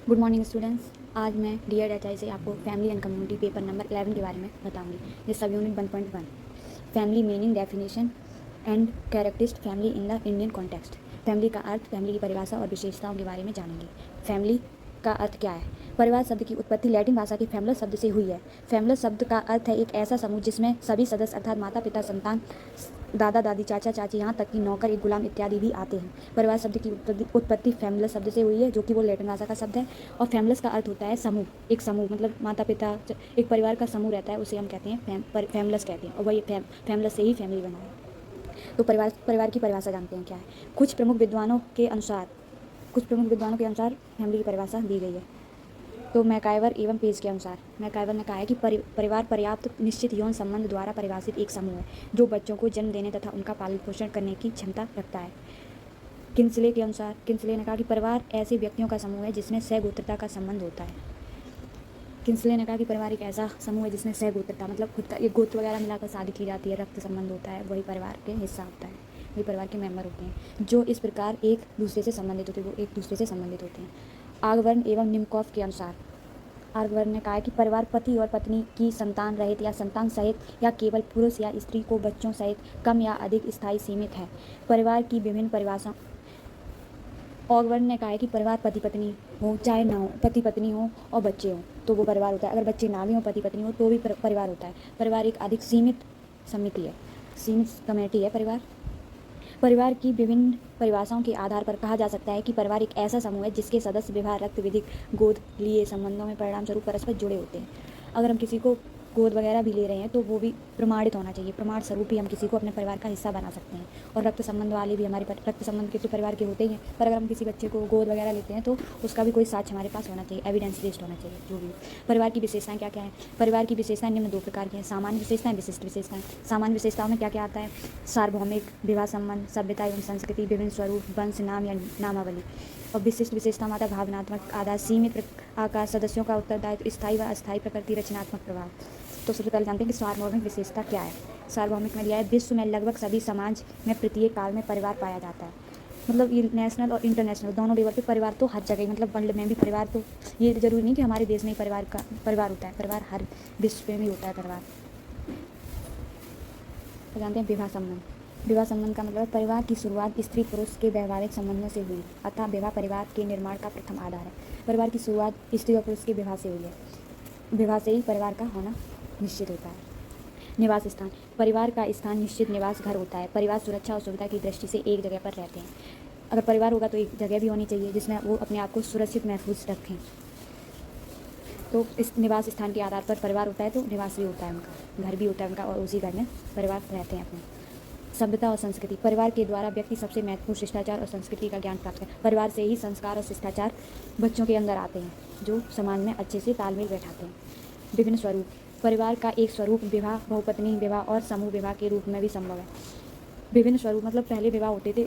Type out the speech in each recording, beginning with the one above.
Good morning students. आज मैं dear H से आपको family and community paper number 11 के बारे में बताऊंगी। ये सब unit 1.1 family meaning definition and characteristic family in the Indian context. Family का अर्थ, फैमिली की परिभाषा और विशेषताओं के बारे में जानेंगे। फैमिली का अर्थ क्या है? परिवार शब्द की उत्पत्ति लैटिन भाषा के फैमिलस शब्द से हुई है। फैमिलस शब्द का अर्थ है एक ऐसा समूह जिसमें सभी सदस्य अर्थात माता पिता, संतान, दादा दादी, चाचा चाची, यहाँ तक कि नौकर, एक गुलाम इत्यादि भी आते हैं। परिवार शब्द की उत्पत्ति फैमिलस शब्द से हुई है, जो कि वो लैटिन भाषा का शब्द है। और फैमिलस का अर्थ होता है समूह, एक समूह, मतलब माता पिता, एक परिवार का समूह रहता है, उसे हम कहते हैं फैमिलस कहते हैं। और वही फैमिलस से ही फैमिली बना है। तो परिवार की परिभाषा जानते हैं क्या है। कुछ प्रमुख विद्वानों के अनुसार फैमिली की परिभाषा दी गई है। तो मैकाइवर एवं पेज के अनुसार मैकाइवर ने कहा है कि परिवार पर्याप्त निश्चित यौन संबंध द्वारा परिभाषित एक समूह है जो बच्चों को जन्म देने तथा उनका पालन पोषण करने की क्षमता रखता है। किंसले ने कहा कि परिवार ऐसे व्यक्तियों का समूह है जिसमें सहगोत्रता का संबंध होता है। किंसले ने कहा कि परिवार एक ऐसा समूह है जिसमें सहगोत्रता, मतलब खुद का एक गोत्र वगैरह मिलाकर शादी की जाती है, रक्त संबंध होता है, वही परिवार के हिस्सा होता है, वही परिवार के मेंबर होते हैं जो इस प्रकार एक दूसरे से संबंधित होते हैं। आगवर्न एवं निमकॉफ के अनुसार आर्गवर ने कहा है कि परिवार पति और पत्नी की संतान रहित या संतान सहित या केवल पुरुष या स्त्री को बच्चों सहित कम या अधिक स्थायी सीमित है। परिवार की विभिन्न परिभाषाओं ऑगवर्न ने कहा है कि परिवार पति पत्नी हो चाहे ना हो, पति पत्नी हो और बच्चे हो तो वो परिवार होता है। अगर बच्चे ना भी हो, पति पत्नी हो, तो भी परिवार होता है। परिवार एक अधिक सीमित कम्युनिटी है। परिवार की विभिन्न परिभाषाओं के आधार पर कहा जा सकता है कि परिवार एक ऐसा समूह है जिसके सदस्य विवाह, रक्त विधिक, गोद लिए संबंधों में परिणाम स्वरूप परस्पर जुड़े होते हैं। अगर हम किसी को गोद वगैरह भी ले रहे हैं तो वो भी प्रमाणित होना चाहिए। प्रमाण स्वरूप ही हम किसी को अपने परिवार का हिस्सा बना सकते हैं। और रक्त संबंध वाले भी हमारे रक्त संबंध के तो परिवार के होते ही हैं, पर अगर हम किसी बच्चे को गोद वगैरह लेते हैं तो उसका भी कोई साक्ष्य हमारे पास होना चाहिए, एविडेंस बेस्ड होना चाहिए जो भी। परिवार की विशेषताएं क्या क्या है? परिवार की विशेषताएं निम्न दो प्रकार की हैं, सामान्य विशेषताएं, विशिष्ट विशेषताएं। सामान्य विशेषताओं में क्या क्या आता है? सार्वभौमिक, विवाह संबंध, सभ्यता एवं संस्कृति, विभिन्न स्वरूप, वंश, नाम या नामावली। और विशिष्ट विशेषता माता भावनात्मक आधार, सीमित आकार, सदस्यों का उत्तरदायित्व, स्थायी व अस्थायी प्रकृति, रचनात्मक प्रभाव। तो सबसे पहले जानते हैं कि सार्वभौमिक विशेषता क्या है। सार्वभौमिक में दिया है, विश्व में लगभग सभी समाज में प्रत्येक काल में परिवार पाया जाता है। मतलब ये नेशनल और इंटरनेशनल दोनों लेवल पे परिवार तो हर जगह, मतलब वर्ल्ड में भी परिवार, तो ये जरूरी नहीं कि हमारे देश में ही परिवार होता है, परिवार हर विश्व में भी होता है परिवार। तो जानते हैं विवाह संबंध का मतलब परिवार की शुरुआत स्त्री पुरुष के वैवाहिक संबंधों से हुई, अतः विवाह परिवार के निर्माण का प्रथम आधार है। परिवार की शुरुआत स्त्री और पुरुष के विवाह से हुई है। विवाह से ही परिवार का होना निश्चित होता है। निवास स्थान, परिवार का स्थान निश्चित निवास घर होता है। परिवार सुरक्षा और सुविधा की दृष्टि से एक जगह पर रहते हैं। अगर परिवार होगा तो एक जगह भी होनी चाहिए जिसमें वो अपने आप को सुरक्षित महसूस रखें। तो इस निवास स्थान के आधार पर परिवार होता है, तो निवास भी होता है उनका, घर भी होता है उनका, और उसी घर में परिवार रहते हैं अपने। सभ्यता और संस्कृति, परिवार के द्वारा व्यक्ति सबसे महत्वपूर्ण शिष्टाचार और संस्कृति का ज्ञान प्राप्त करता है। परिवार से ही संस्कार और शिष्टाचार बच्चों के अंदर आते हैं जो समाज में अच्छे से तालमेल बैठाते हैं। विभिन्न स्वरूप, परिवार का एक स्वरूप विवाह, बहुपत्नी विवाह और समूह विवाह के रूप में भी संभव है। विभिन्न स्वरूप मतलब पहले विवाह होते थे,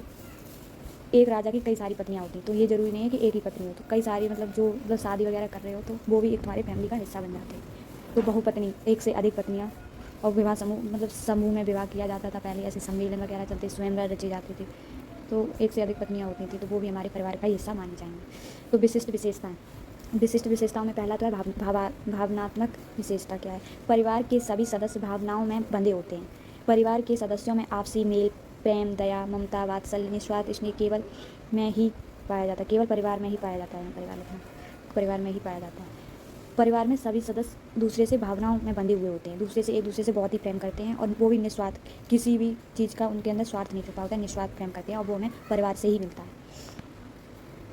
एक राजा की कई सारी पत्नियां होती, तो ये जरूरी नहीं है कि एक ही पत्नी हो, तो कई सारी, मतलब जो मतलब शादी वगैरह कर रहे हो तो वो भी एक तुम्हारे फैमिली का हिस्सा बन जाते हैं। तो बहुपत्नी, एक से अधिक पत्नियाँ। और विवाह समूह, मतलब समूह में विवाह किया जाता था पहले, ऐसे सम्मेलन वगैरह चलते, स्वयंवर रचे जाते थे, तो एक से अधिक पत्नियाँ होती थी, तो वो भी हमारे परिवार का हिस्सा माने जाएंगे। तो विशिष्ट विशेषताओं में पहला तो है भावनात्मक विशेषता। क्या है? परिवार के सभी सदस्य भावनाओं में बंधे होते हैं। परिवार के सदस्यों में आपसी मेल, प्रेम, दया, ममता, वात्सल्य, निस्वार्थ स्नेह केवल परिवार में ही पाया जाता है। परिवार में ही पाया जाता है। परिवार में सभी सदस्य दूसरे से भावनाओं में बंधे हुए होते हैं, एक दूसरे से बहुत ही प्रेम करते हैं, और वो भी निस्वार्थ, किसी भी चीज़ का उनके अंदर स्वार्थ नहीं छुपा होता है, निस्वार्थ प्रेम करते हैं, और वो हमें परिवार से ही मिलता है।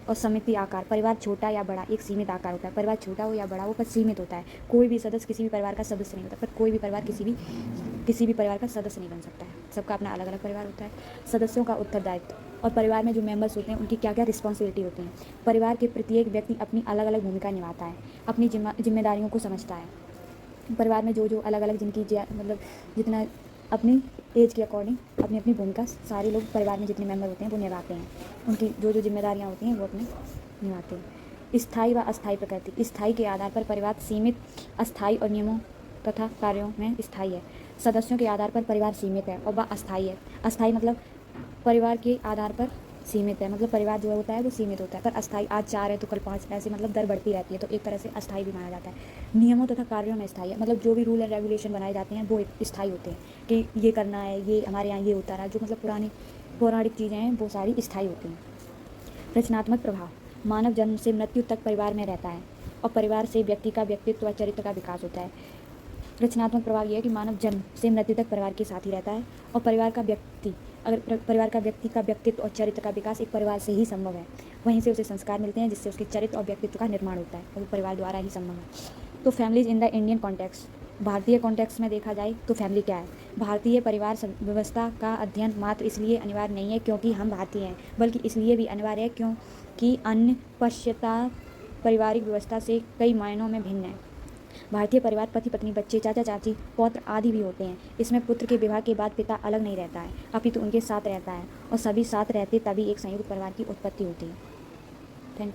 और सीमित आकार, परिवार छोटा या बड़ा एक सीमित आकार होता है। परिवार छोटा हो या बड़ा हो पर सीमित होता है। कोई भी सदस्य किसी भी परिवार का सदस्य नहीं होता, पर कोई भी परिवार किसी भी परिवार का सदस्य नहीं बन सकता है। सबका अपना अलग अलग परिवार होता है। सदस्यों का उत्तरदायित्व, और परिवार में जो मेंबर्स होते हैं उनकी क्या क्या रिस्पॉन्सिबिलिटी होती हैं। परिवार के प्रत्येक व्यक्ति अपनी अलग अलग भूमिका निभाता है, अपनी जिम्मेदारियों को समझता है। परिवार में जो अलग अलग जिनकी मतलब जितना अपनी एज के अकॉर्डिंग अपनी अपनी भूमिका सारे लोग परिवार में जितने मेंबर होते हैं वो निभाते हैं। उनकी जो जिम्मेदारियां होती हैं वो अपने निभाते हैं। स्थायी व अस्थायी प्रकृति, स्थायी के आधार पर परिवार सीमित, अस्थायी और नियमों तथा कार्यों में स्थायी है। सदस्यों के आधार पर परिवार सीमित है और वह अस्थायी है। अस्थायी मतलब परिवार के आधार पर सीमित है, मतलब परिवार जो होता है वो सीमित होता है, पर अस्थायी। आज 4 है तो कल 5, ऐसे मतलब दर बढ़ती रहती है, तो एक तरह से अस्थायी भी माना जाता है। नियमों तथा कार्यों में स्थायी है, मतलब जो भी रूल एंड रेगुलेशन बनाए जाते हैं वो स्थायी होते हैं कि ये करना है, ये हमारे यहाँ ये होता रहा, जो मतलब पुरानी पौराणिक चीज़ें हैं वो सारी स्थायी होती हैं। रचनात्मक प्रभाव। मानव जन्म से मृत्यु तक परिवार में रहता है और परिवार से व्यक्ति का व्यक्तित्व व चरित्र का विकास होता है। रचनात्मक प्रभाव यह है कि मानव जन्म से मृत्यु तक परिवार के साथ ही रहता है और परिवार का व्यक्ति का व्यक्तित्व और चरित्र का विकास एक परिवार से ही संभव है। वहीं से उसे संस्कार मिलते हैं जिससे उसके चरित्र और व्यक्तित्व का निर्माण होता है, और वो परिवार द्वारा ही संभव है। तो families in the Indian context, भारतीय कॉन्टेक्स्ट में देखा जाए तो फैमिली क्या है। भारतीय परिवार व्यवस्था का अध्ययन मात्र इसलिए अनिवार्य नहीं है क्योंकि हम भारतीय हैं, बल्कि इसलिए भी अनिवार्य है क्योंकि अन्य पाश्चात्य पारिवारिक व्यवस्था से कई मायनों में भिन्न है। भारतीय परिवार पति पत्नी, बच्चे, चाचा चाची, पौत्र आदि भी होते हैं। इसमें पुत्र के विवाह के बाद पिता अलग नहीं रहता है, अपितु उनके साथ रहता है और सभी साथ रहते तभी एक संयुक्त परिवार की उत्पत्ति होती है।